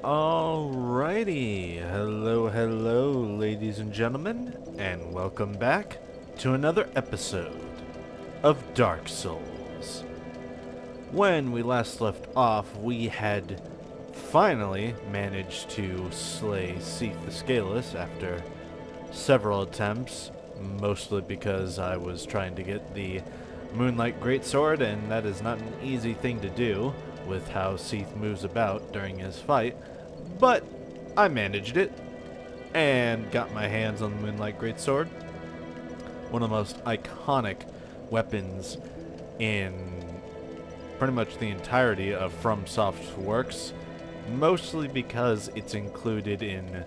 Alrighty, hello, ladies and gentlemen, and welcome back to another episode of Dark Souls. When we last left off, we had finally managed to slay Seath the Scaleless after several attempts, mostly because I was trying to get the Moonlight Greatsword, and that is not an easy thing to do with how Seath moves about during his fight. But I managed it and got my hands on the Moonlight Greatsword, one of the most iconic weapons in pretty much the entirety of FromSoft's works, mostly because it's included in,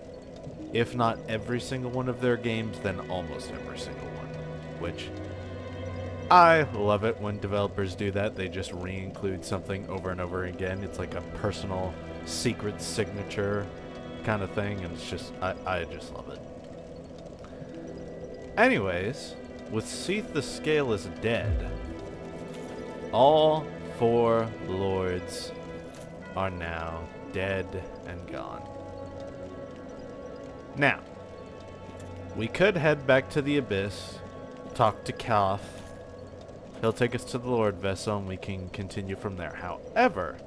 if not every single one of their games, then almost every single one, which I love it when developers do that. They just re-include something over and over again. It's like a personal secret signature kind of thing, and it's just, I just love it. Anyways, with Seath the Scaleless dead, all four lords are now dead and gone. Now, we could head back to the Abyss, talk to Kath. He'll take us to the Lord Vessel, and we can continue from there. However,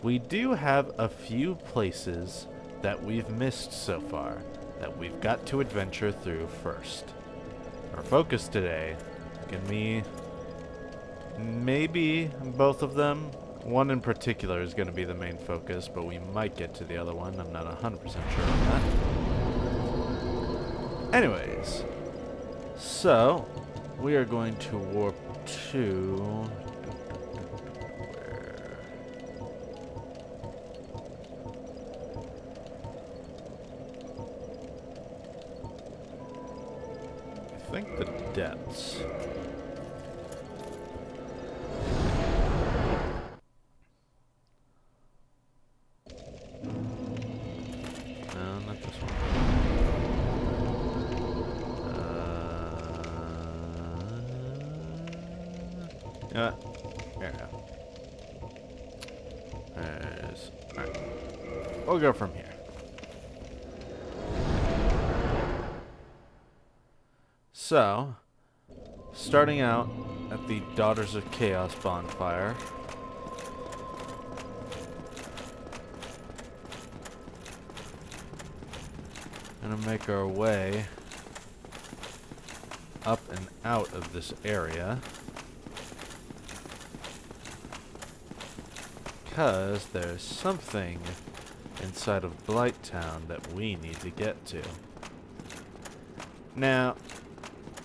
we do have a few places that we've missed so far that we've got to adventure through first. Our focus today can be maybe both of them. One in particular is going to be the main focus, but we might get to the other one. I'm not 100% sure on that. Anyways, so we are going to warp to I think the depths. No, not this one. There we go. Alright. We'll go from here. So, starting out at the Daughters of Chaos bonfire. Gonna make our way up and out of this area, because there's something inside of Blighttown that we need to get to. Now,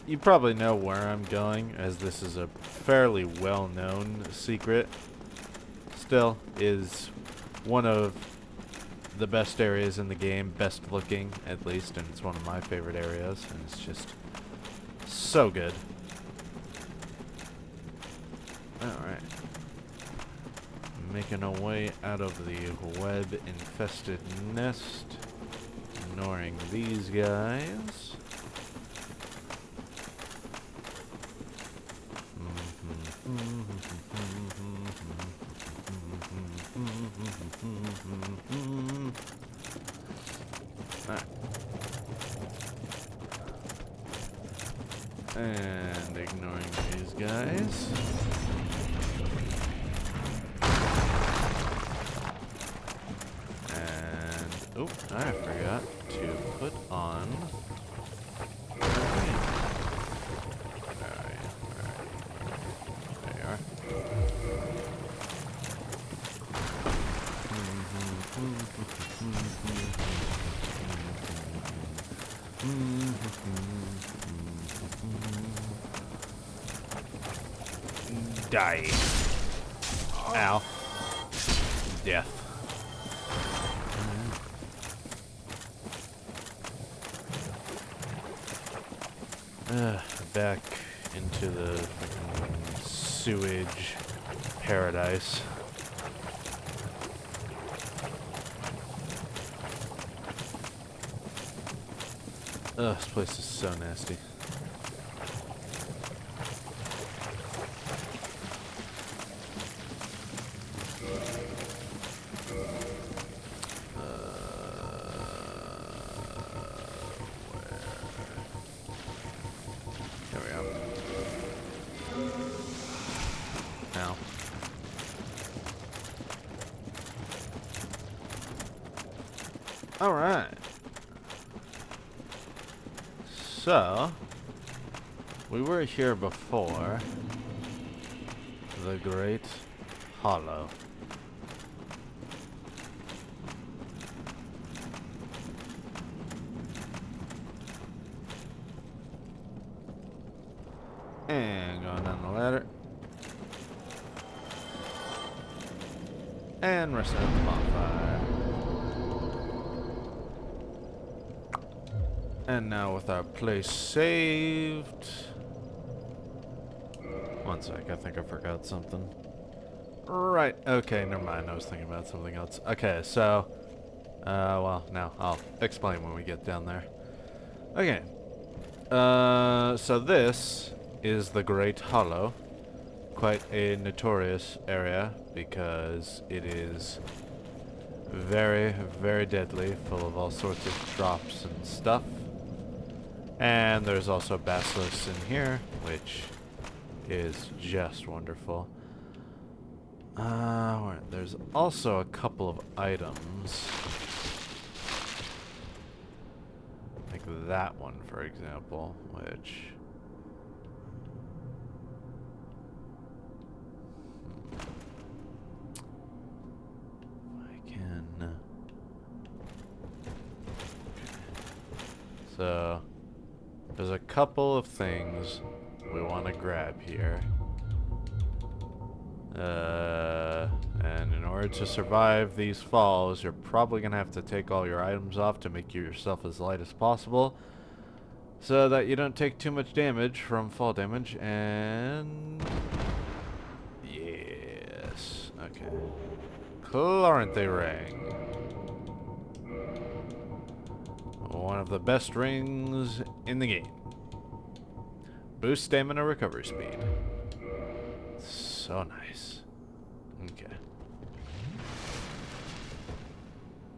you probably know where I'm going, as this is a fairly well-known secret. Still, is one of the best areas in the game, best looking at least, and it's one of my favorite areas, and it's just so good. Alright. Making our way out of the web-infested nest, ignoring these guys. Alright. And ignoring these guys. And, oh, I forgot to put on. Die. Ow. Death. Back into the fucking sewage paradise. Ugh, this place is so nasty. now. Alright. So, we were here before the Great Hollow. And going down the ladder. And reset the bonfire. And now with our place saved. One sec, I think I forgot something. Right, okay, never mind. I was thinking about something else. Okay, so, well, now I'll explain when we get down there. Okay, so this is the Great Hollow. Quite a notorious area because it is very, very deadly, full of all sorts of drops and stuff. And there's also basilisks in here, which is just wonderful. There's also a couple of items. Like that one, for example, which... I can... So... There's a couple of things we want to grab here. And in order to survive these falls, you're probably going to have to take all your items off to make yourself as light as possible, so that you don't take too much damage from fall damage. And... yes. Okay. Chloranthy ring. One of the best rings in the game. Boost stamina recovery speed. So nice. Okay.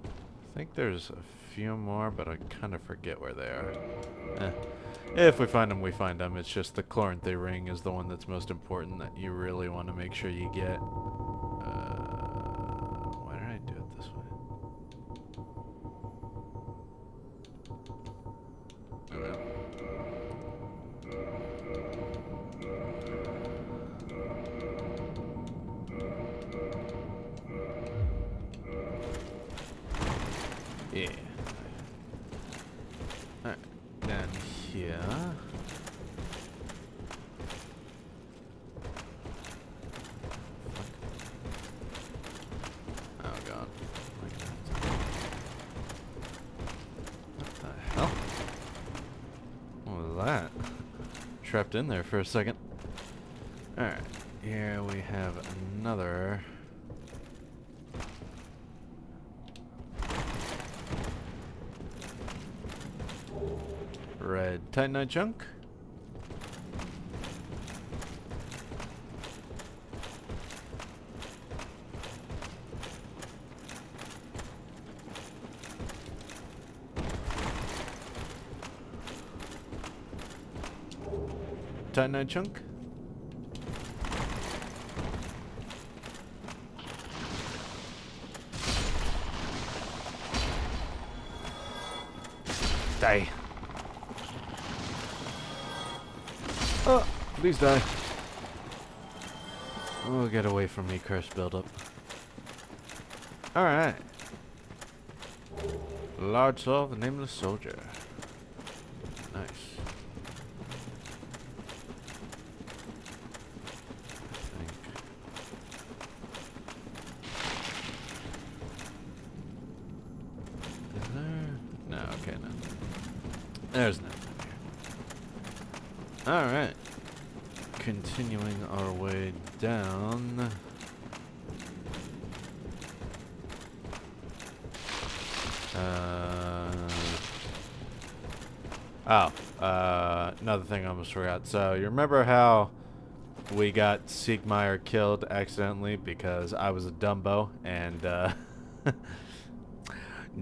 I think there's a few more, but I kind of forget where they are. If we find them, we find them. It's just the Chloranthy ring is the one that's most important that you really want to make sure you get. Why did I do it this way? Yeah. Alright, down here. Oh god. What the hell? What was that? Trapped in there for a second. Alright, here we have another... red titanite chunk. Titanite chunk. Die. Oh, please die. Oh, get away from me, curse buildup. Alright. Large soul of the nameless soldier. Nice. I think. Is there? No, okay, no. There's nothing here. Alright. Continuing our way down. Another thing I almost forgot. So, you remember how we got Siegmeyer killed accidentally because I was a Dumbo and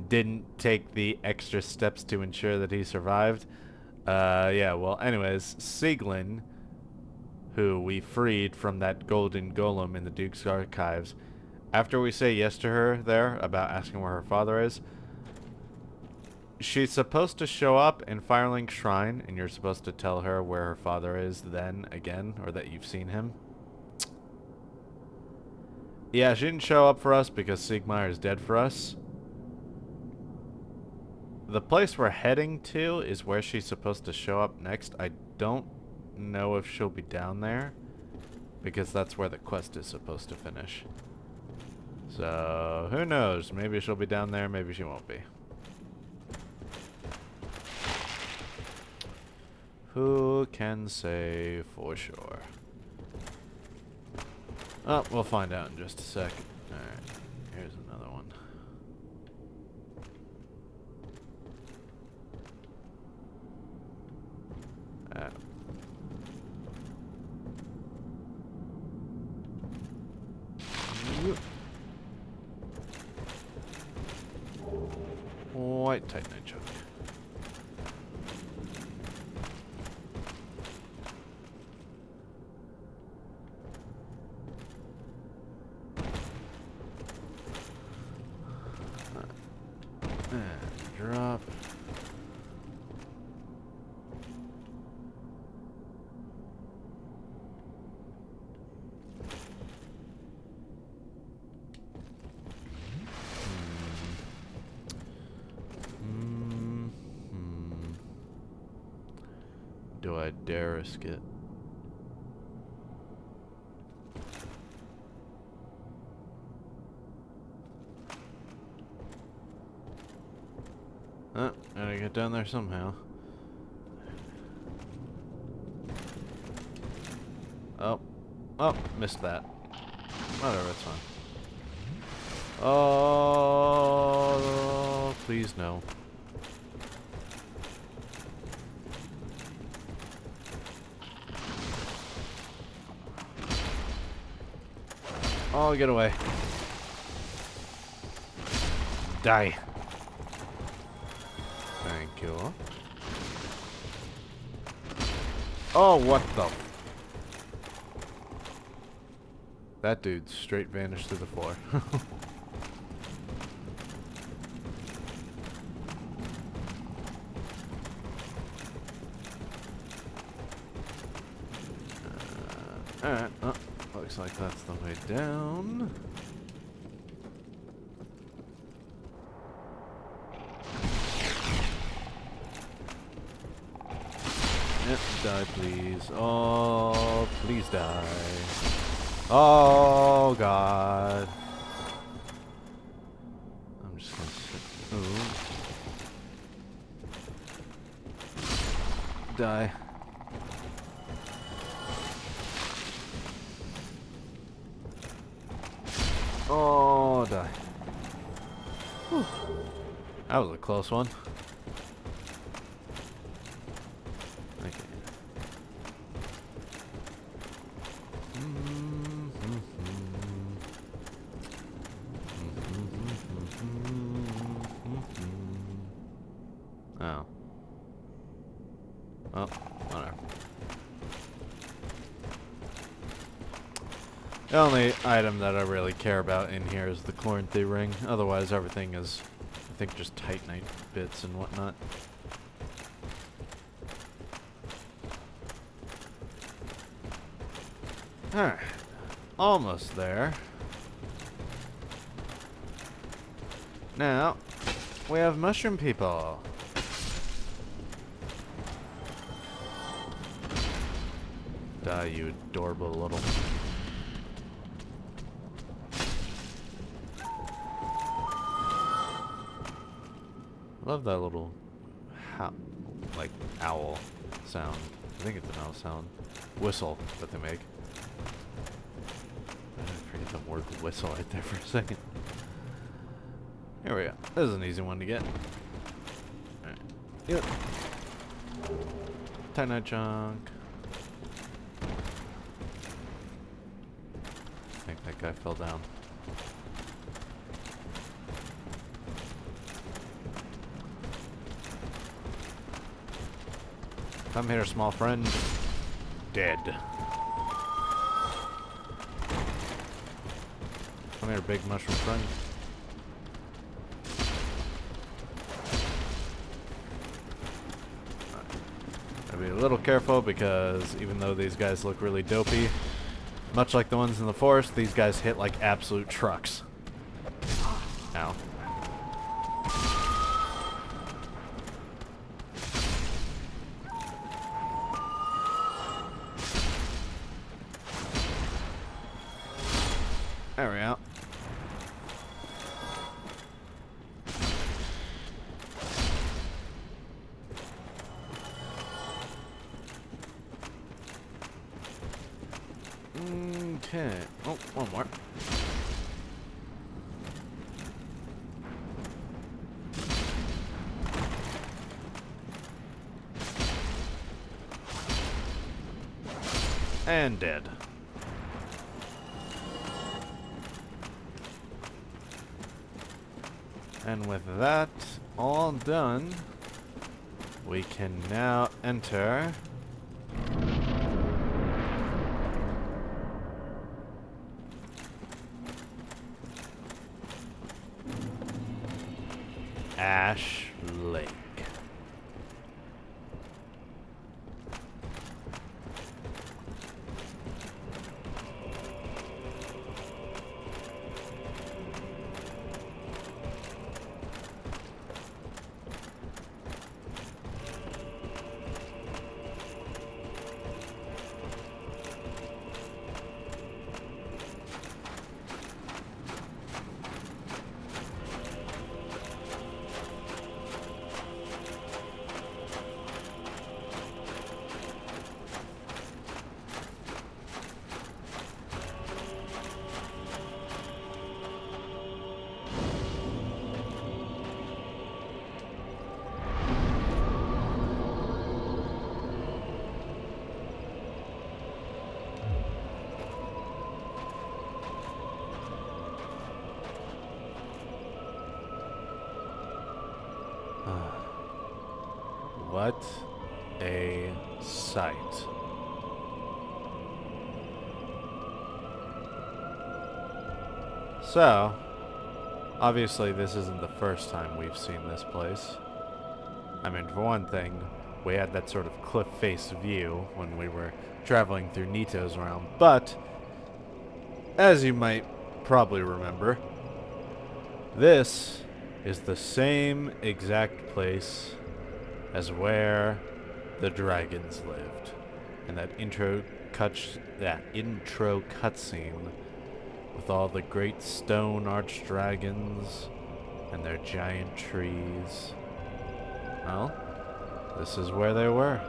didn't take the extra steps to ensure that he survived? Yeah, well, anyways, Sieglin, who we freed from that golden golem in the Duke's archives. After we say yes to her there about asking where her father is, she's supposed to show up in Firelink Shrine, and you're supposed to tell her where her father is then again, or that you've seen him. Yeah, she didn't show up for us because Siegmeyer is dead for us. The place we're heading to is where she's supposed to show up next. I don't know if she'll be down there, because that's where the quest is supposed to finish. So, who knows? Maybe she'll be down there, maybe she won't be. Who can say for sure? Oh, we'll find out in just a sec. Alright, here's another one. White Titanite chunk. And drop. Do I dare risk it? Oh, gotta get down there somehow. Oh. Oh, missed that. Whatever, it's fine. Oh, please no. Oh, get away. Die. Thank you. Oh, what the? That dude straight vanished through the floor. Alright, looks like that's the way down. Yep, die please. Oh, please die. Oh god. I'm just gonna sit. Ooh. Die. Oh, die. Whew. That was a close one. Okay. Oh. Well, whatever. The only item that I really care about in here is the Chloranthy ring. Otherwise, everything is, I think, just Titanite bits and whatnot. Alright. Almost there. Now, we have mushroom people. Die, you adorable little... Love that little, like, owl sound. I think it's an owl sound. Whistle that they make. I forget the word whistle right there for a second. Here we go. This is an easy one to get. Alright. Yep. Titanite chunk. I think that guy fell down. Come here, small friend. Dead. Come here, big mushroom friend. Gotta be a little careful because even though these guys look really dopey, much like the ones in the forest, these guys hit like absolute trucks. Ow. There we go. Okay. Oh, one more. And dead. And with that all done, we can now enter Ash Lake. What a sight. So, obviously this isn't the first time we've seen this place. I mean, for one thing, we had that sort of cliff face view when we were traveling through Nito's realm, but as you might probably remember, this is the same exact place as where the dragons lived, and that intro cutscene with all the great stone arch dragons and their giant trees. Well, this is where they were.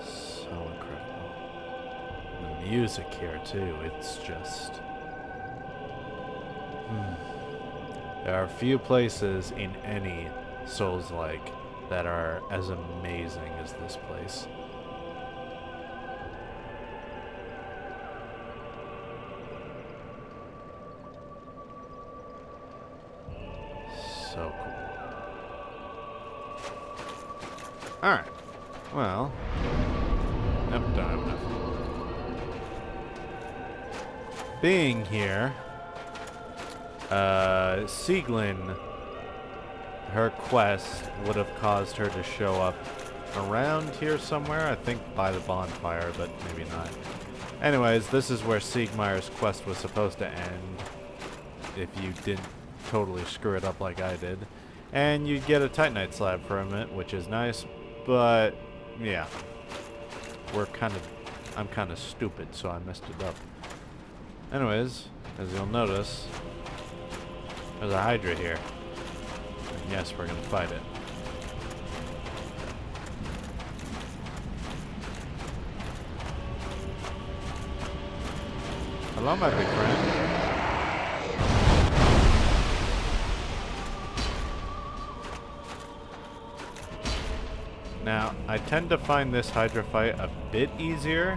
So incredible. The music here too, it's just... There are few places in any Souls-like that are as amazing as this place. So cool. Alright. Well. Nope, don't have enough. Being here, Sieglin, her quest would have caused her to show up around here somewhere, I think by the bonfire, but maybe not. Anyways, this is where Siegmeyer's quest was supposed to end, if you didn't totally screw it up like I did. And you get a Titanite slab from it, which is nice, but yeah. I'm kind of stupid, so I messed it up. Anyways, as you'll notice, there's a Hydra here. And yes, we're gonna fight it. Hello, my big friend. Now, I tend to find this Hydra fight a bit easier,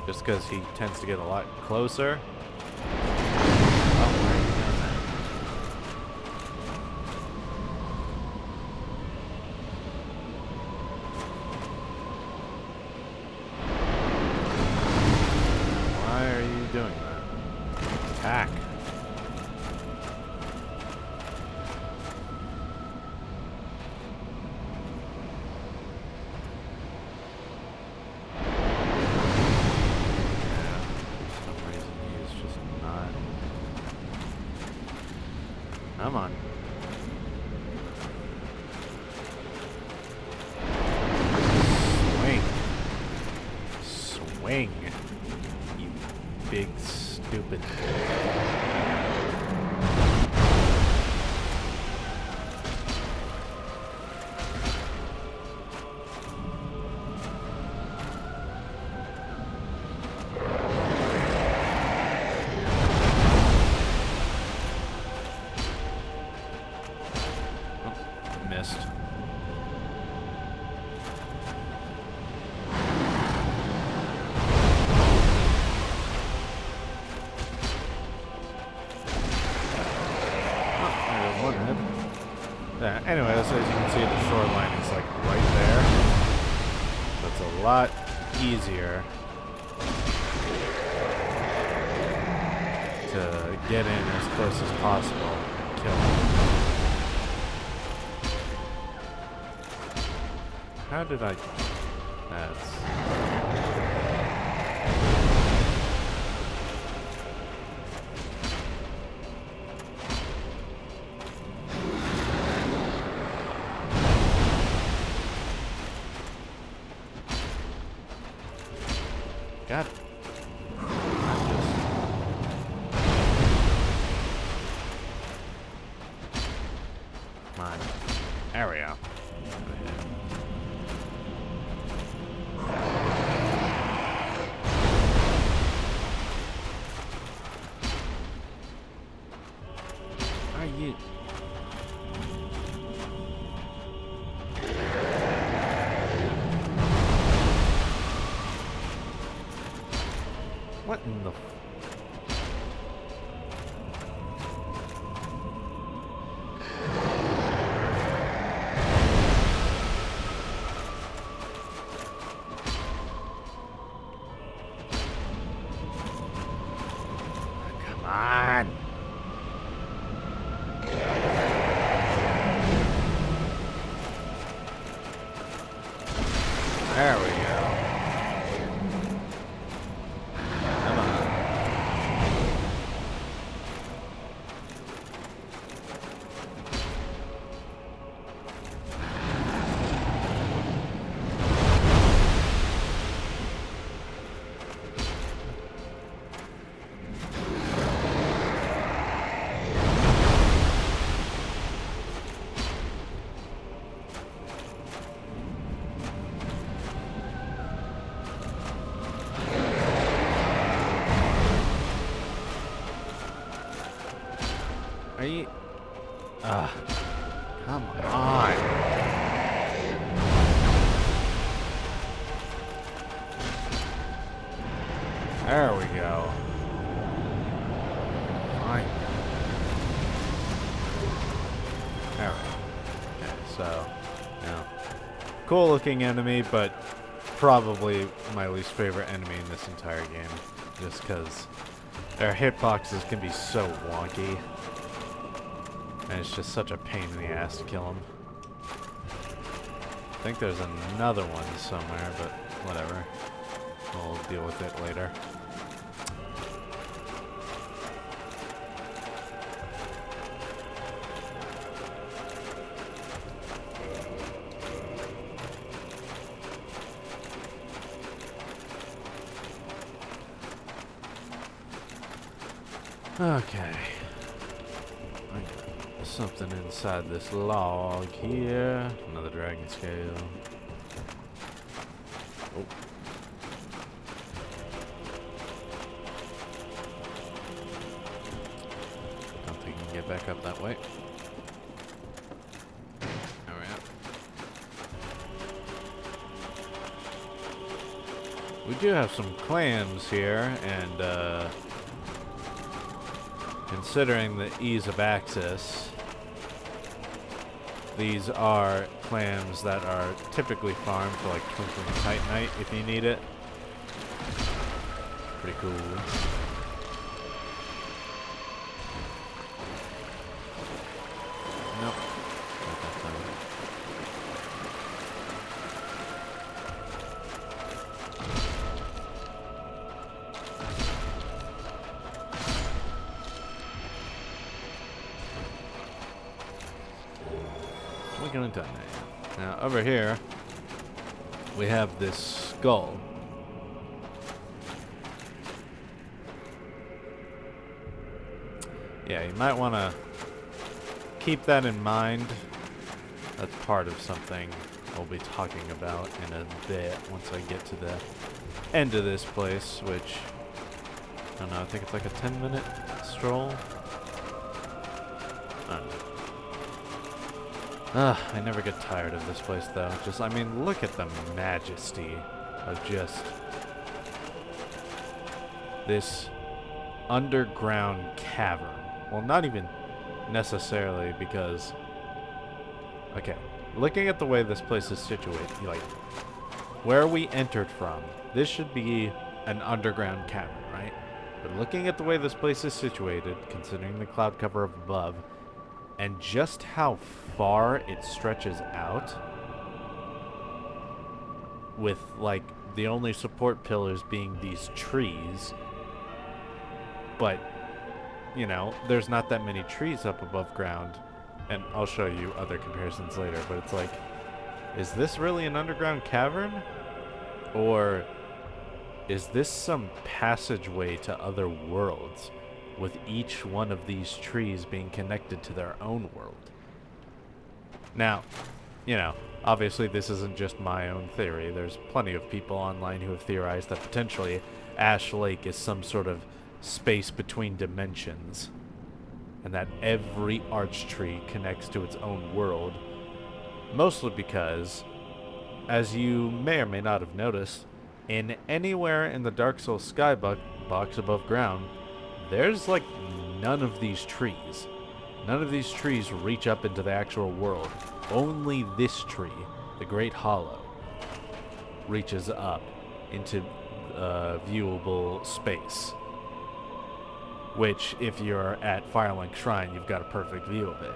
just because he tends to get a lot closer. wing. You big stupid. Missed. Yeah, anyways, as you can see, the shoreline is like right there. So it's a lot easier to get in as close as possible and kill him. How did I... That's... God. Come on. There we go. Are you... What in the... Come on! There we go. Come on. Are you... come on. There we go. Fine. There we go. Okay, so, cool looking enemy, but probably my least favorite enemy in this entire game. Just because their hitboxes can be so wonky. And it's just such a pain in the ass to kill him. I think there's another one somewhere, but whatever. We'll deal with it later. Okay. Something inside this log here. Another dragon scale. Oh. Don't think you can get back up that way. There we are. We do have some clams here, and considering the ease of access, these are clams that are typically farmed for like Twinkling Titanite if you need it. Pretty cool. Nope. Not that time. Twinkling Titanite. Now over here we have this skull. Yeah, you might want to keep that in mind. That's part of something we'll be talking about in a bit once I get to the end of this place, which, I don't know, I think it's like a 10-minute stroll. I don't know. I never get tired of this place, though. Just, I mean, look at the majesty of just this underground cavern. Well, not even necessarily, because, okay, looking at the way this place is situated, like, where we entered from, this should be an underground cavern, right? But looking at the way this place is situated, considering the cloud cover above, and just how far it stretches out, with, like, the only support pillars being these trees, but, you know, there's not that many trees up above ground, and I'll show you other comparisons later, but it's like, is this really an underground cavern? Or is this some passageway to other worlds, with each one of these trees being connected to their own world? Now, you know, obviously this isn't just my own theory. There's plenty of people online who have theorized that potentially Ash Lake is some sort of space between dimensions, and that every arch tree connects to its own world, mostly because, as you may or may not have noticed, in anywhere in the Dark Souls skybox above ground, there's like none of these trees. None of these trees reach up into the actual world. Only this tree, the Great Hollow, reaches up into viewable space. Which, if you're at Firelink Shrine, you've got a perfect view of it.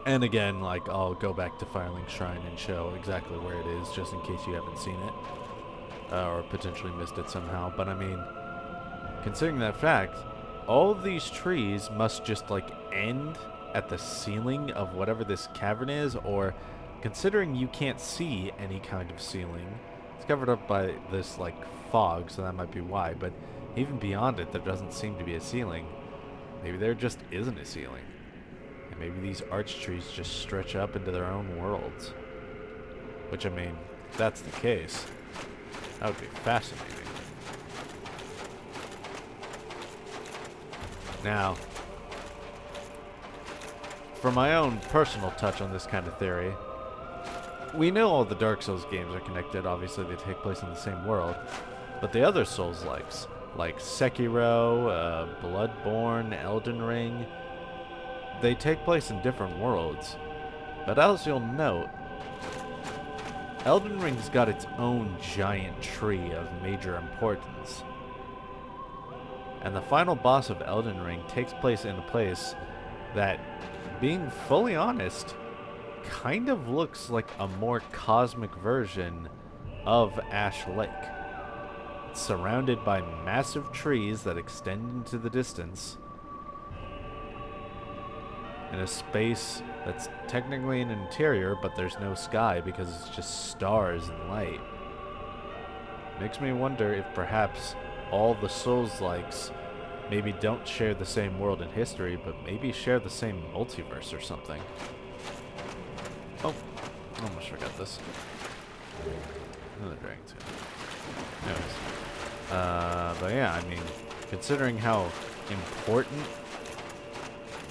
And again, like, I'll go back to Firelink Shrine and show exactly where it is, just in case you haven't seen it. Or potentially missed it somehow. But I mean, considering that fact, all of these trees must just, like, end at the ceiling of whatever this cavern is, or considering you can't see any kind of ceiling, it's covered up by this, like, fog, so that might be why, but even beyond it, there doesn't seem to be a ceiling. Maybe there just isn't a ceiling. And maybe these arch trees just stretch up into their own worlds. Which, I mean, if that's the case, that would be fascinating. Now, for my own personal touch on this kind of theory, we know all the Dark Souls games are connected. Obviously, they take place in the same world. But the other Souls-likes, like Sekiro, Bloodborne, Elden Ring, they take place in different worlds. But as you'll note, Elden Ring's got its own giant tree of major importance. And the final boss of Elden Ring takes place in a place that, being fully honest, kind of looks like a more cosmic version of Ash Lake. It's surrounded by massive trees that extend into the distance, in a space that's technically an interior, but there's no sky because it's just stars and light. Makes me wonder if perhaps all the Souls-likes maybe don't share the same world and history, but maybe share the same multiverse or something. Oh, almost forgot this. Another dragon too. Anyways. But yeah, I mean, considering how important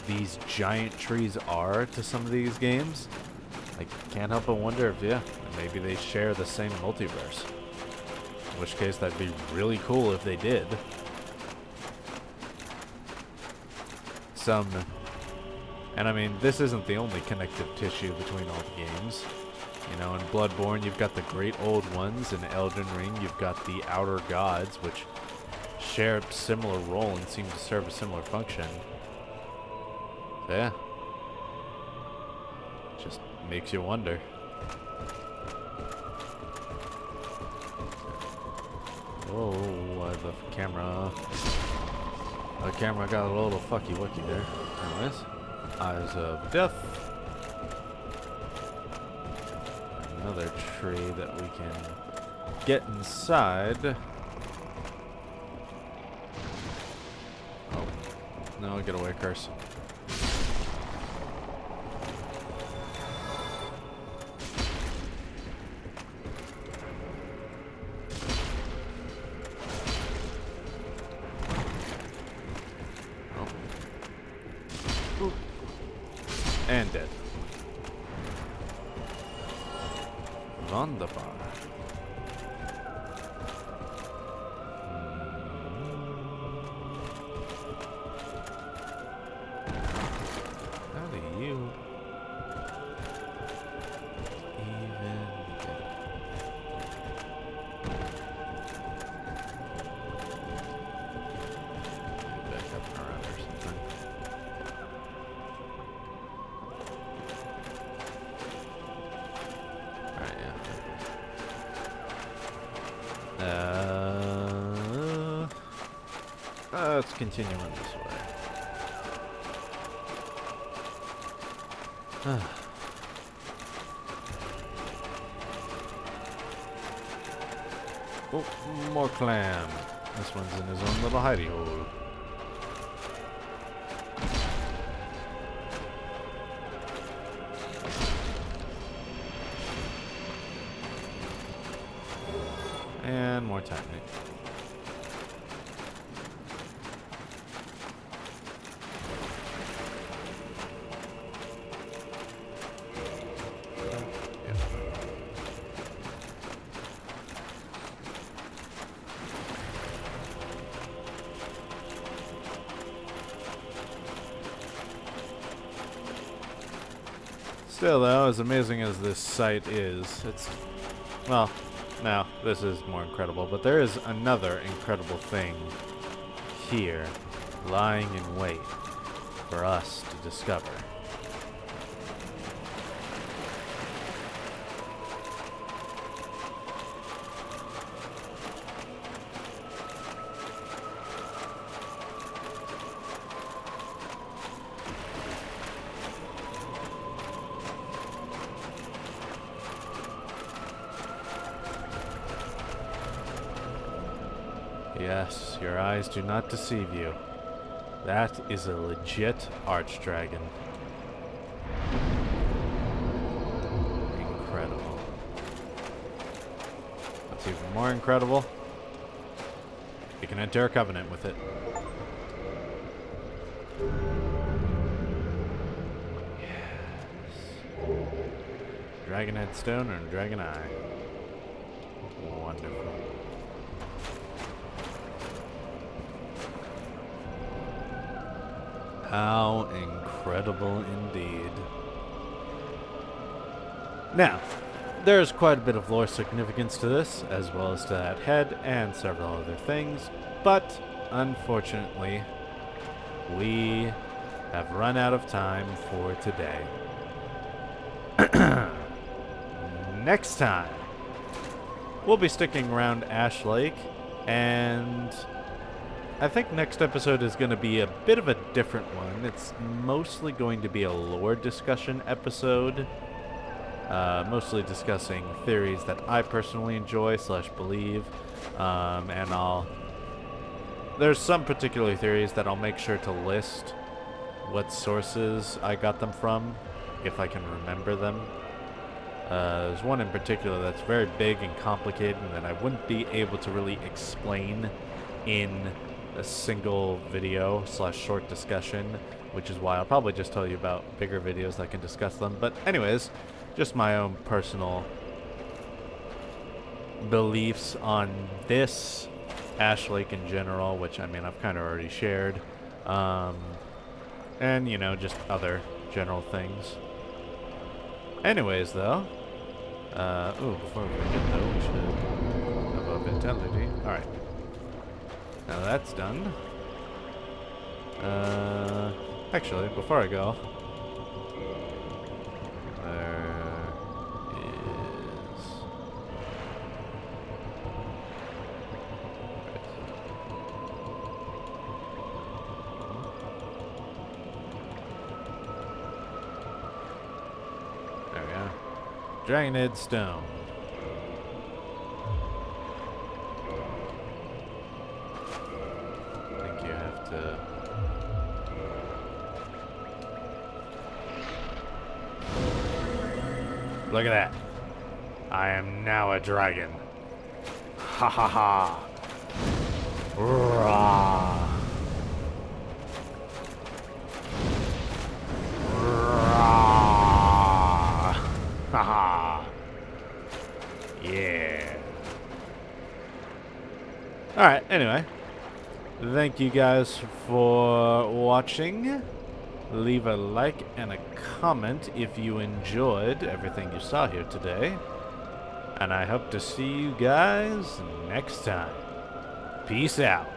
these giant trees are to some of these games, I can't help but wonder if, yeah, maybe they share the same multiverse. In which case, that'd be really cool if they did. And I mean, this isn't the only connective tissue between all the games. You know, in Bloodborne, you've got the Great Old Ones. In Elden Ring, you've got the Outer Gods, which share a similar role and seem to serve a similar function. So yeah. Just makes you wonder. Oh, the camera got a little fucky-wucky there. Anyways, Eyes of Death. Another tree that we can get inside. Oh, No, get away, curse. Oh. And dead. Wunderbar. How do you even get back up and around or something? Alright, yeah. Let's continue on this way. Oh, more clam. This one's in his own little hidey hole. And more time. Still, though, as amazing as this site is, it's... Well, no, this is more incredible, but there is another incredible thing here, lying in wait for us to discover. Yes, your eyes do not deceive you. That is a legit archdragon. Incredible. What's even more incredible? You can enter a covenant with it. Yes. Dragon head stone and dragon eye. Wonderful. How incredible indeed. Now, there's quite a bit of lore significance to this, as well as to that head and several other things, but unfortunately, we have run out of time for today. Next time, we'll be sticking around Ash Lake, and I think next episode is going to be a bit of a different one. It's mostly going to be a lore discussion episode. Mostly discussing theories that I personally enjoy / believe. And there's some particular theories that I'll make sure to list what sources I got them from, if I can remember them. There's one in particular that's very big and complicated and that I wouldn't be able to really explain in a single video / short discussion, which is why I'll probably just tell you about bigger videos that can discuss them. But anyways, just my own personal beliefs on this, Ash Lake in general, which I mean I've kind of already shared, and you know, just other general things. Anyways, though, before we forget though, we should have a vitality. All right. Now that's done. Actually, before I go, there is... There we go. Dragonhead Stone. Look at that. I am now a dragon. Ha ha ha. Rah. Rah. Ha ha. Yeah. Alright, anyway. Thank you guys for watching. Leave a like and a comment if you enjoyed everything you saw here today. And I hope to see you guys next time. Peace out.